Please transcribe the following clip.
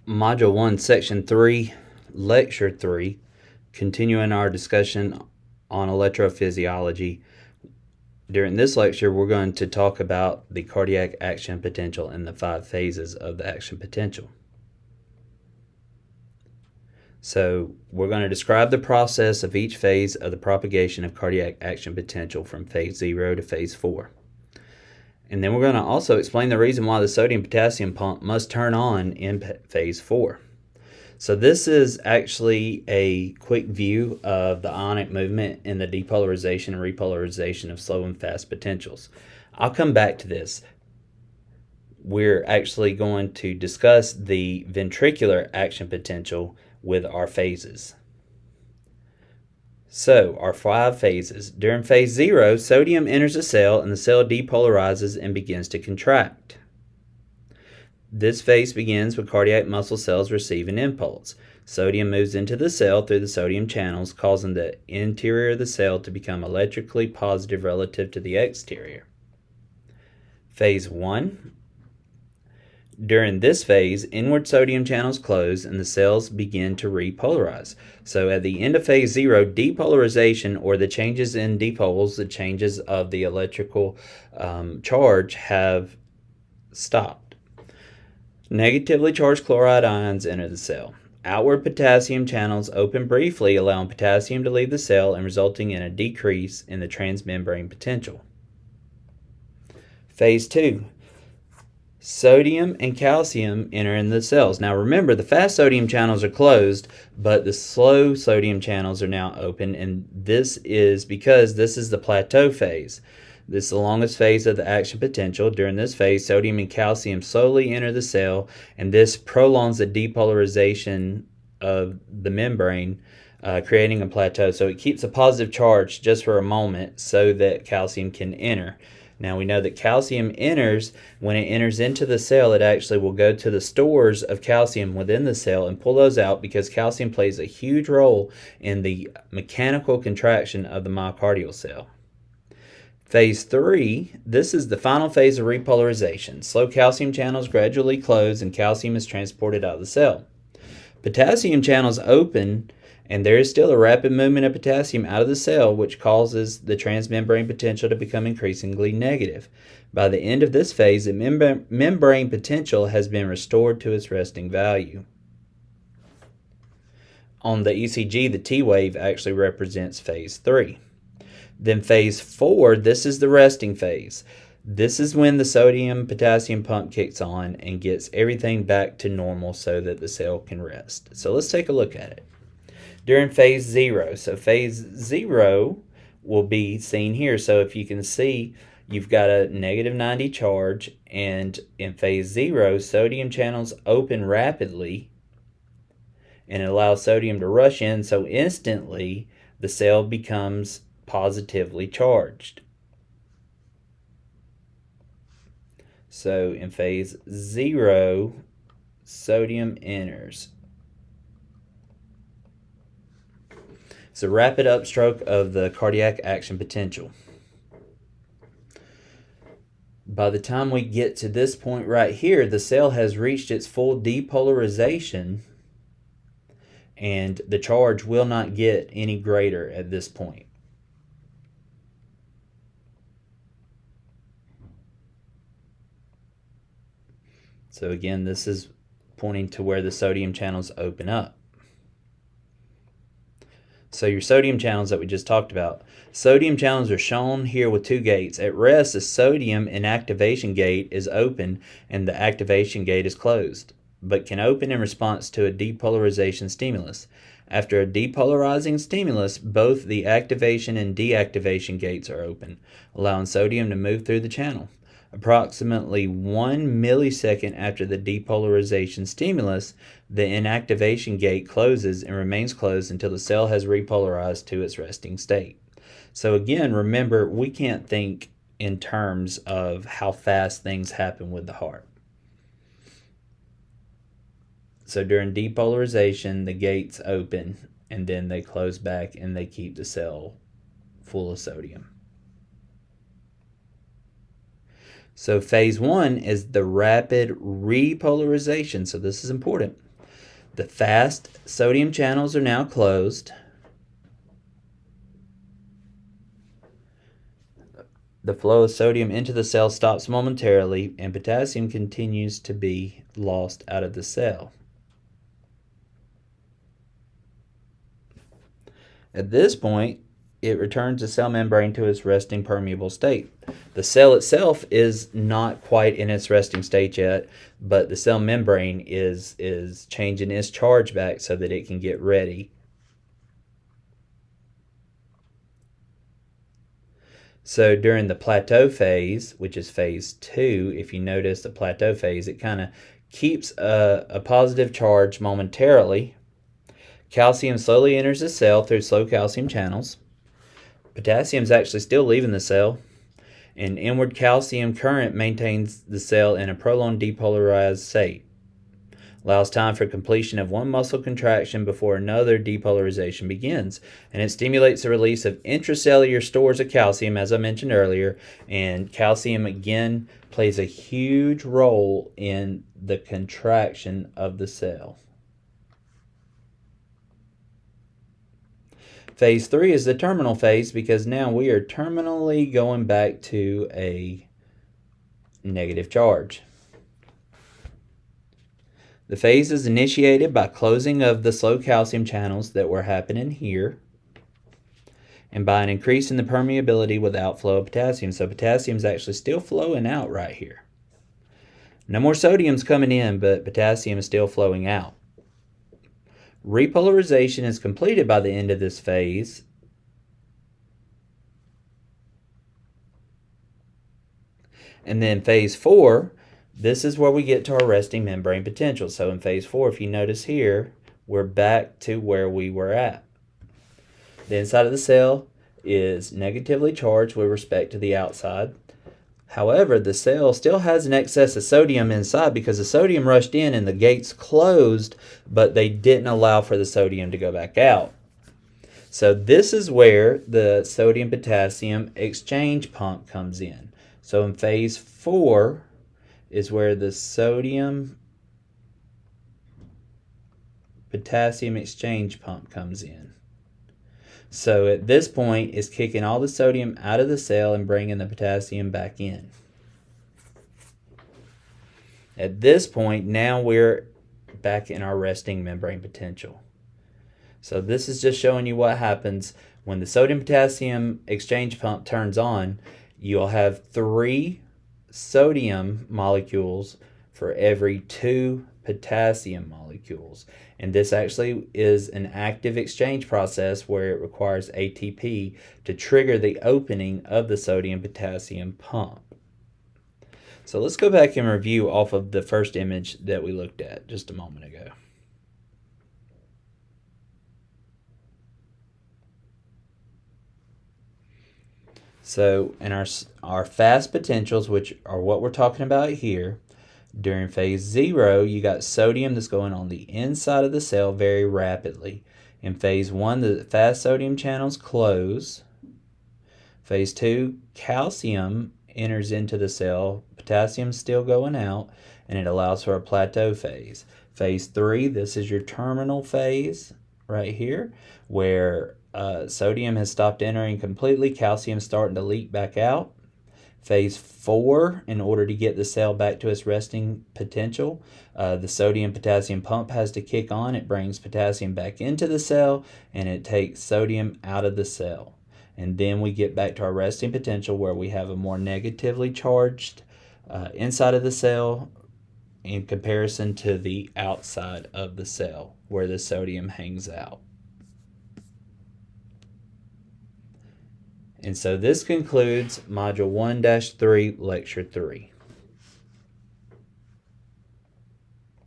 Module 1, Section 3, Lecture 3, continuing our discussion on electrophysiology. During this lecture, we're going to talk about the cardiac action potential and the 5 phases of the action potential. So we're going to describe the process of each phase of the propagation of cardiac action potential from phase 0 to phase 4. And then we're going to also explain the reason why the sodium-potassium pump must turn on in phase 4. So this is actually a quick view of the ionic movement in the depolarization and repolarization of slow and fast potentials. I'll come back to this. We're actually going to discuss the ventricular action potential with our phases. So, our 5 phases. During phase 0, sodium enters the cell and the cell depolarizes and begins to contract. This phase begins with cardiac muscle cells receiving impulse. Sodium moves into the cell through the sodium channels, causing the interior of the cell to become electrically positive relative to the exterior. Phase 1. During this phase, inward sodium channels close and the cells begin to repolarize. So at the end of phase 0, depolarization, or the changes in dipoles, the changes of the electrical charge, have stopped. Negatively charged chloride ions enter the cell. Outward potassium channels open briefly, allowing potassium to leave the cell and resulting in a decrease in the transmembrane potential. Phase 2. Sodium and calcium enter in the cells. Now remember, the fast sodium channels are closed, but the slow sodium channels are now open, and this is because this is the plateau phase. This is the longest phase of the action potential. During this phase, sodium and calcium slowly enter the cell, and this prolongs the depolarization of the membrane, creating a plateau. So it keeps a positive charge just for a moment so that calcium can enter. Now we know that calcium enters, when it enters into the cell, it actually will go to the stores of calcium within the cell and pull those out, because calcium plays a huge role in the mechanical contraction of the myocardial cell. Phase 3, this is the final phase of repolarization. Slow calcium channels gradually close and calcium is transported out of the cell. Potassium channels open, and there is still a rapid movement of potassium out of the cell, which causes the transmembrane potential to become increasingly negative. By the end of this phase, the membrane potential has been restored to its resting value. On the ECG, the T wave actually represents phase 3. Then phase 4, this is the resting phase. This is when the sodium-potassium pump kicks on and gets everything back to normal so that the cell can rest. So let's take a look at it. During phase 0, so phase 0 will be seen here. So if you can see, you've got a negative 90 charge, and in phase 0, sodium channels open rapidly and it allows sodium to rush in, so instantly the cell becomes positively charged. So in phase 0, sodium enters. It's a rapid upstroke of the cardiac action potential. By the time we get to this point right here, the cell has reached its full depolarization, and the charge will not get any greater at this point. So again, this is pointing to where the sodium channels open up. So your sodium channels that we just talked about. Sodium channels are shown here with 2 gates. At rest, the sodium inactivation gate is open and the activation gate is closed, but can open in response to a depolarization stimulus. After a depolarizing stimulus, both the activation and deactivation gates are open, allowing sodium to move through the channel. Approximately 1 millisecond after the depolarization stimulus, the inactivation gate closes and remains closed until the cell has repolarized to its resting state. So again, remember, we can't think in terms of how fast things happen with the heart. So during depolarization, the gates open and then they close back and they keep the cell full of sodium. So phase 1 is the rapid repolarization. So this is important. The fast sodium channels are now closed. The flow of sodium into the cell stops momentarily, and potassium continues to be lost out of the cell. At this point, it returns the cell membrane to its resting permeable state. The cell itself is not quite in its resting state yet, but the cell membrane is changing its charge back so that it can get ready. So during the plateau phase, which is phase 2, if you notice the plateau phase, it kind of keeps a positive charge momentarily. Calcium slowly enters the cell through slow calcium channels. Potassium is actually still leaving the cell. An inward calcium current maintains the cell in a prolonged depolarized state. Allows time for completion of one muscle contraction before another depolarization begins. And it stimulates the release of intracellular stores of calcium, as I mentioned earlier. And calcium, again, plays a huge role in the contraction of the cell. Phase 3 is the terminal phase because now we are terminally going back to a negative charge. The phase is initiated by closing of the slow calcium channels that were happening here and by an increase in the permeability with outflow of potassium. So potassium is actually still flowing out right here. No more sodium's coming in, but potassium is still flowing out. Repolarization is completed by the end of this phase. And then phase 4, this is where we get to our resting membrane potential. So in phase 4, if you notice here, we're back to where we were at. The inside of the cell is negatively charged with respect to the outside. However, the cell still has an excess of sodium inside because the sodium rushed in and the gates closed, but they didn't allow for the sodium to go back out. So this is where the sodium-potassium exchange pump comes in. So in phase 4 is where the sodium-potassium exchange pump comes in. So at this point, it's kicking all the sodium out of the cell and bringing the potassium back in. At this point, now we're back in our resting membrane potential. So this is just showing you what happens when the sodium-potassium exchange pump turns on. You'll have 3 sodium molecules for every 2 potassium molecules. And this actually is an active exchange process where it requires ATP to trigger the opening of the sodium-potassium pump. So let's go back and review off of the first image that we looked at just a moment ago. So in our fast potentials, which are what we're talking about here, during phase 0, you got sodium that's going on the inside of the cell very rapidly. In phase 1, the fast sodium channels close. Phase 2, calcium enters into the cell, potassium's still going out, and it allows for a plateau phase. Phase 3, this is your terminal phase right here, where sodium has stopped entering completely, calcium's starting to leak back out. Phase 4, in order to get the cell back to its resting potential, the sodium-potassium pump has to kick on. It brings potassium back into the cell, and it takes sodium out of the cell. And then we get back to our resting potential where we have a more negatively charged inside of the cell in comparison to the outside of the cell where the sodium hangs out. And so this concludes Module 1-3, Lecture 3.